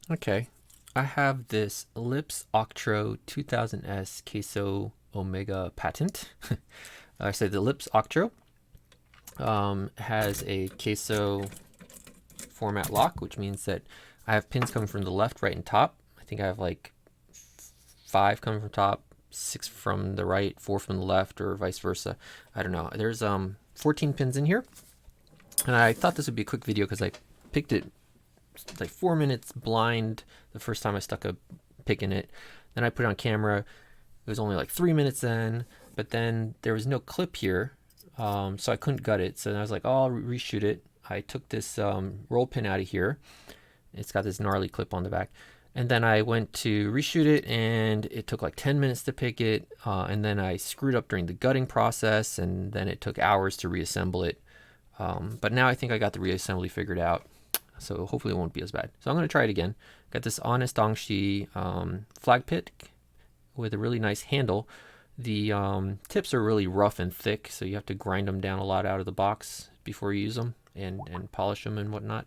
Okay, I have this Lips Octro 2000S Keso Omega patent. I said the Lips Octro has a Keso format lock, which means that I have pins coming from the left, right, and top. I think I have like 5 coming from top, 6 from the right, 4 from the left, or vice versa. I don't know. There's 14 pins in here, and I thought this would be a quick video because I picked it like 4 minutes blind the first time I stuck a pick in it. Then I put it on camera. It was only like 3 minutes then, but then there was no clip here, so I couldn't gut it. So I was like, oh, I'll reshoot it. I took this roll pin out of here. It's got this gnarly clip on the back. And then I went to reshoot it, and it took like 10 minutes to pick it. And then I screwed up during the gutting process, and then it took hours to reassemble it. But now I think I got the reassembly figured out, so hopefully it won't be as bad. So I'm going to try it again. Got this Honest Dongshi flag pick with a really nice handle. The tips are really rough and thick, so you have to grind them down a lot out of the box before you use them and polish them and whatnot.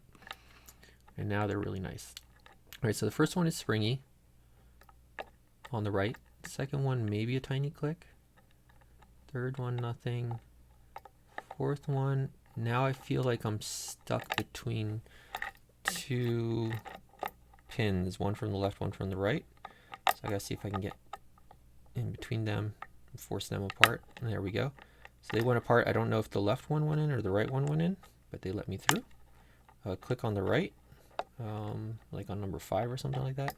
And now they're really nice. All right, so the first one is springy on the right. The second one, maybe a tiny click. Third one, nothing. Fourth one, now I feel like I'm stuck between 2 pins, one from the left, one from the right. So I gotta see if I can get in between them and force them apart. And there we go. So they went apart. I don't know if the left one went in or the right one went in, but they let me through. Click on the right, like on number 5 or something like that.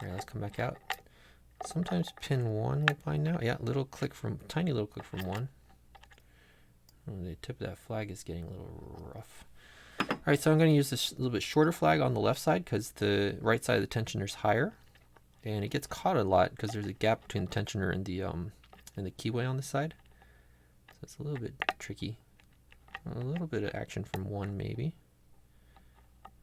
All right, let's come back out. Sometimes pin 1 will bind now. Yeah, tiny little click from 1. Oh, the tip of that flag is getting a little rough. All right, so I'm going to use this little bit shorter flag on the left side because the right side of the tensioner is higher, and it gets caught a lot because there's a gap between the tensioner and the keyway on the side. So it's a little bit tricky. A little bit of action from 1 maybe.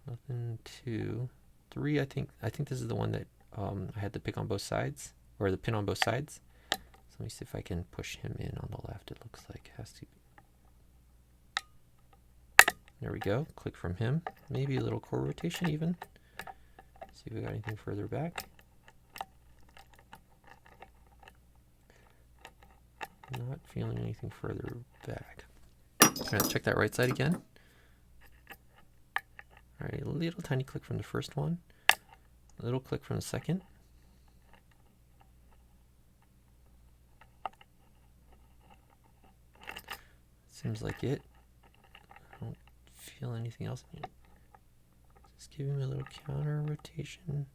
Nothing. 2, 3. I think this is the one that I had the pick on both sides, or the pin on both sides. So let me see if I can push him in on the left. It looks like it has to. There we go. Click from him. Maybe a little core rotation even. See if we got anything further back. Not feeling anything further back. Let's check that right side again. All right, a little tiny click from the first one. A little click from the second. Seems like it. I don't feel anything else. Just giving me a little counter rotation.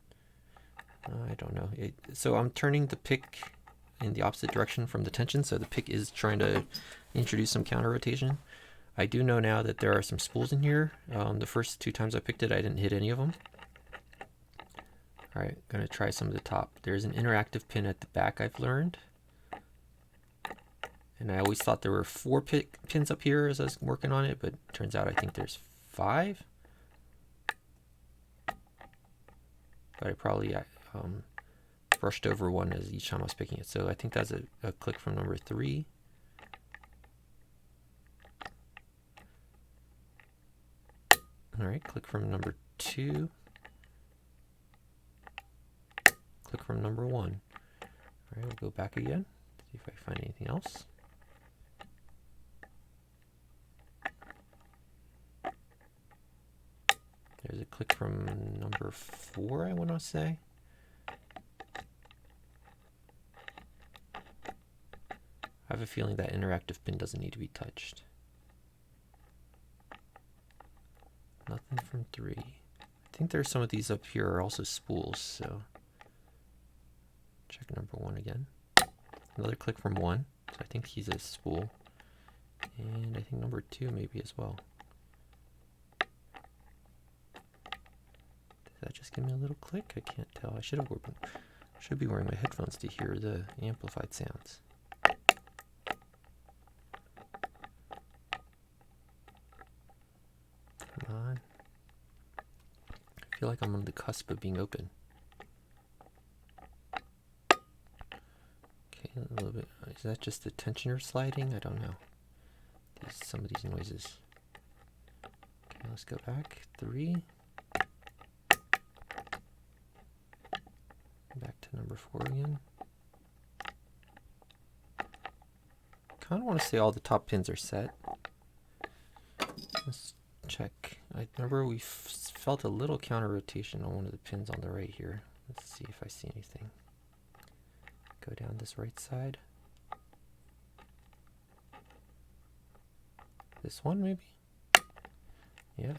I don't know. So I'm turning the pick in the opposite direction from the tension, so the pick is trying to introduce some counter rotation. I do know now that there are some spools in here. The first 2 times I picked it, I didn't hit any of them. All right, gonna try some of the top. There's an interactive pin at the back, I've learned. And I always thought there were 4 pins up here as I was working on it, but it turns out I think there's 5. But I probably brushed over one as each time I was picking it. So I think that's a click from number 3. All right, click from number 2. Click from number 1. All right, we'll go back again, see if I find anything else. There's a click from number 4, I want to say. I have a feeling that interactive pin doesn't need to be touched. Nothing from 3. I think there's some of these up here are also spools, so check number 1 again. Another click from 1, so I think he's a spool. And I think number 2 maybe as well. Did that just give me a little click? I can't tell. I should be wearing my headphones to hear the amplified sounds. Come on. I feel like I'm on the cusp of being open. Okay, a little bit. Is that just the tensioner sliding? I don't know. Some of these noises. Okay, let's go back. 3. number 4 again. Kind of want to say all the top pins are set. Let's check. I remember we felt a little counter rotation on one of the pins on the right here. Let's see if I see anything. Go down this right side. This one maybe? Yeah,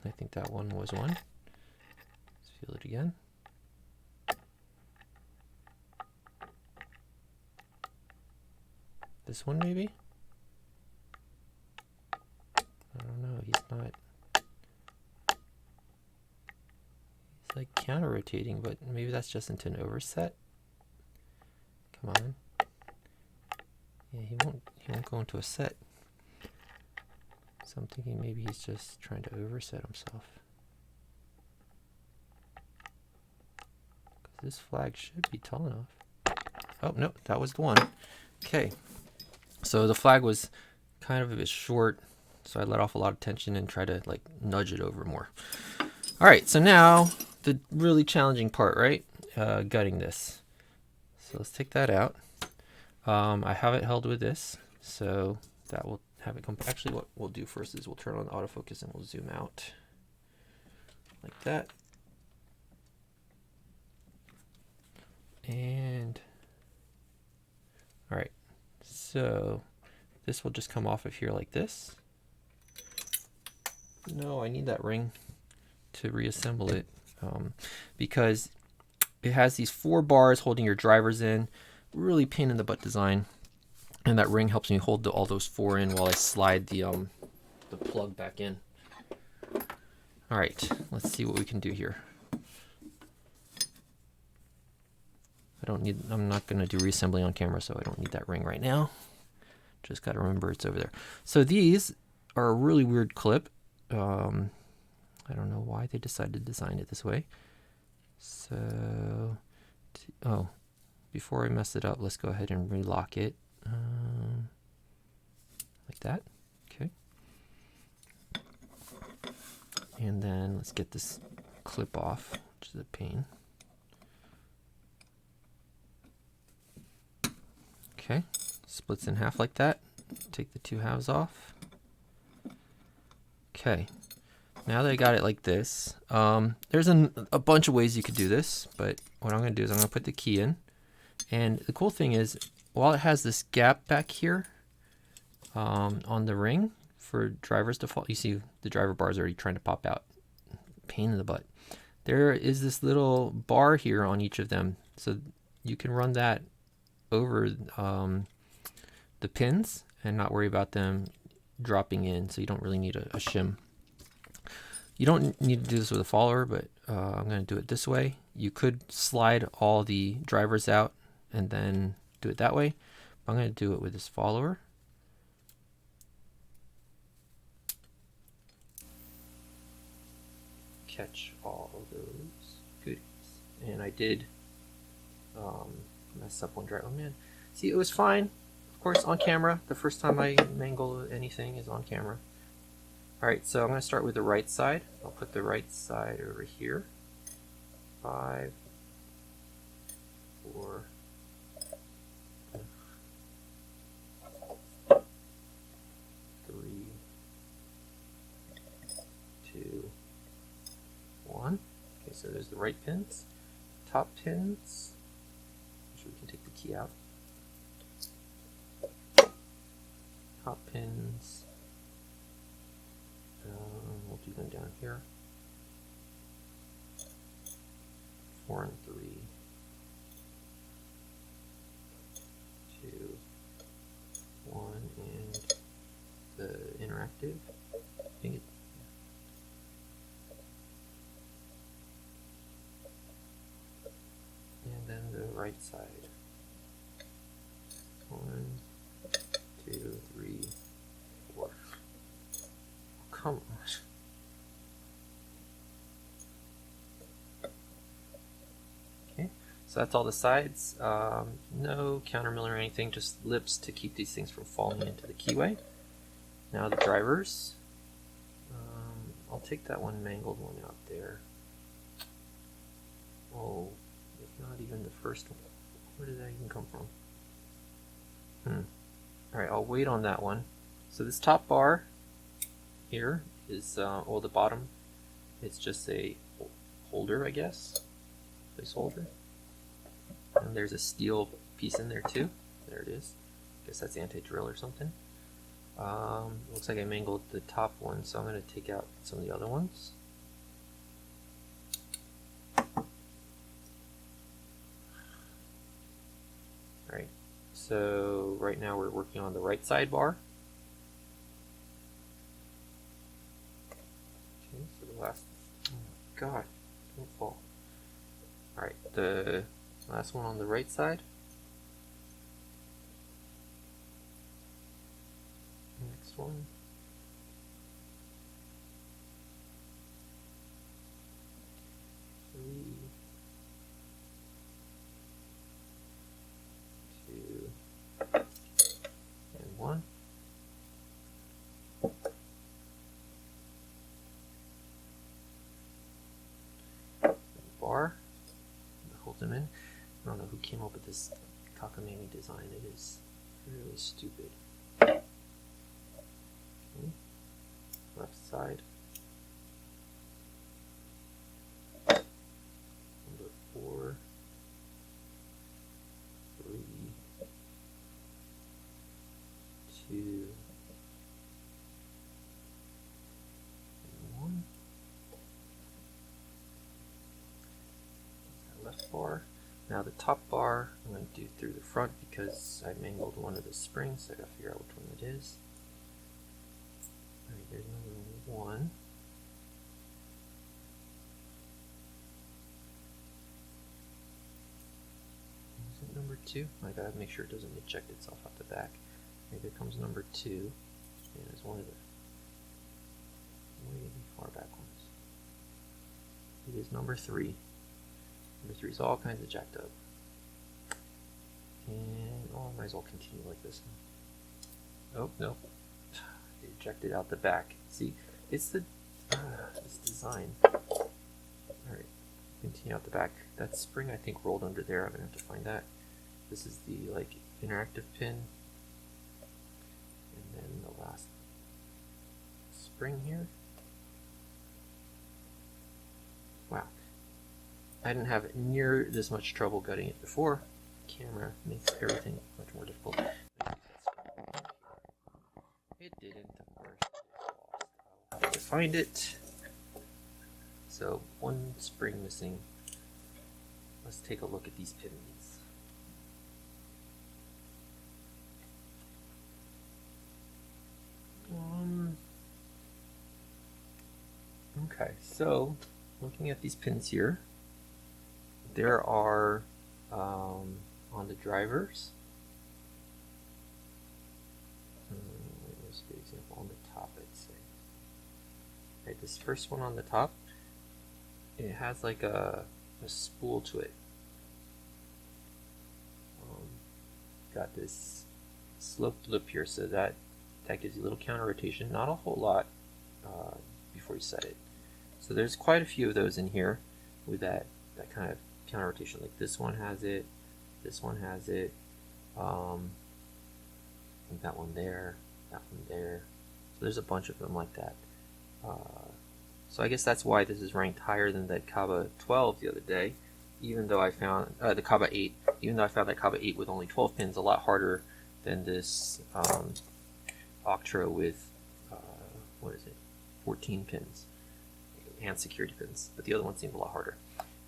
I think that one was one. Let's feel it again. This one maybe? I don't know, he's not. He's like counter rotating, but maybe that's just into an overset. Come on. Yeah, he won't go into a set. So I'm thinking maybe he's just trying to overset himself. Because this flag should be tall enough. Oh, no, that was the one. Okay. So the flag was kind of a bit short, so I let off a lot of tension and try to like nudge it over more. All right, so now the really challenging part, right? Gutting this. So let's take that out. I have it held with this, so that will have it come. Actually, what we'll do first is we'll turn on autofocus and we'll zoom out like that. And all right, so this will just come off of here like this. No, I need that ring to reassemble it because it has these 4 bars holding your drivers in. Really pain in the butt design, and that ring helps me hold all those 4 in while I slide the plug back in. All right, let's see what we can do here. I'm not going to do reassembly on camera, so I don't need that ring right now. Just got to remember it's over there. So these are a really weird clip. I don't know why they decided to design it this way. So, oh, before I mess it up, let's go ahead and relock it. Like that. Okay. And then let's get this clip off, which is a pain. Okay, splits in half like that. Take the 2 halves off. Okay, now that I got it like this, there's a bunch of ways you could do this, but what I'm going to do is I'm going to put the key in. And the cool thing is, while it has this gap back here on the ring for driver's default, you see the driver bar is already trying to pop out. Pain in the butt. There is this little bar here on each of them, so you can run that over the pins and not worry about them dropping in, so you don't really need a shim. You don't need to do this with a follower, but I'm going to do it this way. You could slide all the drivers out and then do it that way. I'm going to do it with this follower. Catch all of those goodies. And I did mess up one driver. Oh man, see, it was fine. Of course, on camera. The first time I mangle anything is on camera. Alright, so I'm going to start with the right side. I'll put the right side over here. 5, 4, 3, 2, 1. Okay, so there's the right pins. Top pins. Make sure we can take the key out. Top pins. We'll do them down here. 4 and 3. 2, 1, and the interactive. And then the right side. 1, 2, 3, 4. Come on. Okay, so that's all the sides. No counter milling or anything, just lips to keep these things from falling into the keyway. Now the drivers. I'll take that one mangled one out there. Oh, it's not even the first one. Where did that even come from? Alright, I'll wait on that one. So this top bar here is, well, the bottom, it's just a holder, I guess. Placeholder. And there's a steel piece in there too. There it is. I guess that's anti-drill or something. Looks like I mangled the top one, so I'm going to take out some of the other ones. Alright, so right now we're working on the right side bar. Okay, so the last, oh my god, don't fall. Alright, the last one on the right side. Next one. Three. 2. And 1. Bar. Hold them in. I don't know who came up with this cockamamie design. It is really stupid. Okay. Left side. Number 4. 3. 2. And 1. Left bar. Now the top bar I'm going to do through the front because I mangled one of the springs, so I got to figure out which one it is. Alright, there's number 1. Is it number 2? I gotta make sure it doesn't eject itself out the back. Okay, there comes number 2. And it's one of the way far back ones. It is number 3. Number 3 is all kinds of jacked up. And I might as well continue like this. Oh, no. It ejected out the back. See, it's the this design. Alright, continue out the back. That spring I think rolled under there. I'm gonna have to find that. This is the like interactive pin. And then the last spring here. Wow. I didn't have near this much trouble gutting it before. The camera makes everything much more difficult. It didn't, of course. I'll have to find it. So, one spring missing. Let's take a look at these pins. Okay, so looking at these pins here, there are on the drivers. Let's get an example on the top, I'd say. Right, this first one on the top, it has like a spool to it. Got this sloped lip here, so that gives you a little counter rotation, not a whole lot before you set it. So there's quite a few of those in here with that kind of counter rotation. Like this one has it, this one has it, I think that one there, that one there. So there's a bunch of them like that. So I guess that's why this is ranked higher than that Kaba 12 the other day, even though I found the Kaba 8, even though I found that Kaba 8 with only 12 pins a lot harder than this Octro with, what is it, 14 pins and security pins, but the other one seemed a lot harder.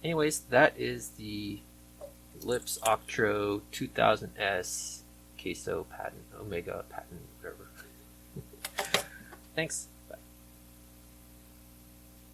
Anyways, that is the Lips Octro 2000S Keso patent, Omega patent, whatever. Thanks.